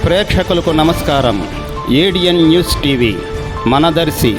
ప్రేక్షకులకు నమస్కారం. ADN news TV మనదర్శి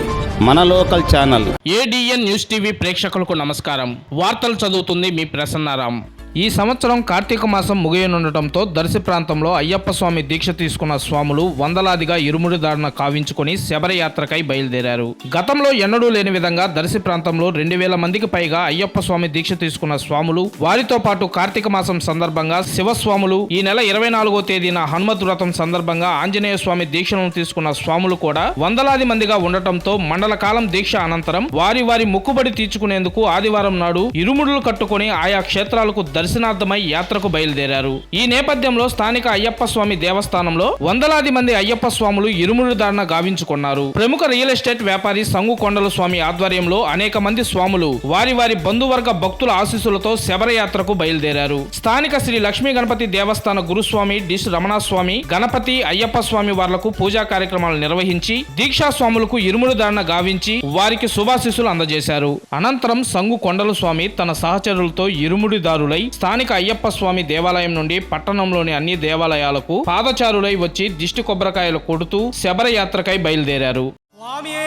మన local channel. ADN news TV ప్రేక్షకులకు నమస్కారం. వార్తలు చదువుతుంది మీ ప్రసన్నారాం. ఈ సంవత్సరం కార్తీక మాసం ముగియనుండటంతో దర్శి ప్రాంతంలో అయ్యప్ప స్వామి దీక్ష తీసుకున్న స్వాములు వందలాదిగా ఇరుముడి దారుణ కావించుకుని శబరయాత్రకై బయలుదేరారు. గతంలో ఎన్నడూ లేని విధంగా దర్శి ప్రాంతంలో 2000 మందికి పైగా అయ్యప్ప స్వామి దీక్ష తీసుకున్న స్వాములు, వారితో పాటు కార్తీక మాసం సందర్భంగా శివస్వాములు, ఈ నెల 24వ తేదీన హనుమత్ వ్రతం సందర్భంగా ఆంజనేయ స్వామి దీక్షలను తీసుకున్న స్వాములు కూడా వందలాది మందిగా ఉండటంతో మండల కాలం దీక్ష అనంతరం వారి మొక్కుబడి తీర్చుకునేందుకు ఆదివారం నాడు ఇరుముడులు కట్టుకుని ఆయా క్షేత్రాలకు దర్శనార్థమై యాత్రకు బయలుదేరారు. ఈ నేపథ్యంలో స్థానిక అయ్యప్ప స్వామి దేవస్థానంలో వందలాది మంది అయ్యప్ప స్వాములు ఇరుముడి దారుణ గావించుకున్నారు. ప్రముఖ రియల్ ఎస్టేట్ వ్యాపారి సంగు కొండల స్వామి ఆధ్వర్యంలో అనేక మంది స్వాములు వారి బంధువర్గ భక్తుల ఆశీస్సులతో శబరయాత్రకు బయలుదేరారు. స్థానిక శ్రీ లక్ష్మీ గణపతి దేవస్థాన గురుస్వామి డిష్ రమణస్వామి, గణపతి, అయ్యప్ప స్వామి వార్లకు పూజా కార్యక్రమాలు నిర్వహించి దీక్షా స్వాములకు ఇరుముడి దారుణ గావించి వారికి శుభాశీస్సులు అందజేశారు. అనంతరం సంగు కొండల స్వామి తన సహచరులతో ఇరుముడిదారులై స్థానిక అయ్యప్ప స్వామి దేవాలయం నుండి పట్టణంలోని అన్ని దేవాలయాలకు పాదచారులై వచ్చి దిష్టి కొబ్బరికాయలు కొడుతూ శబరయాత్రకై బయలుదేరారు. స్వామియే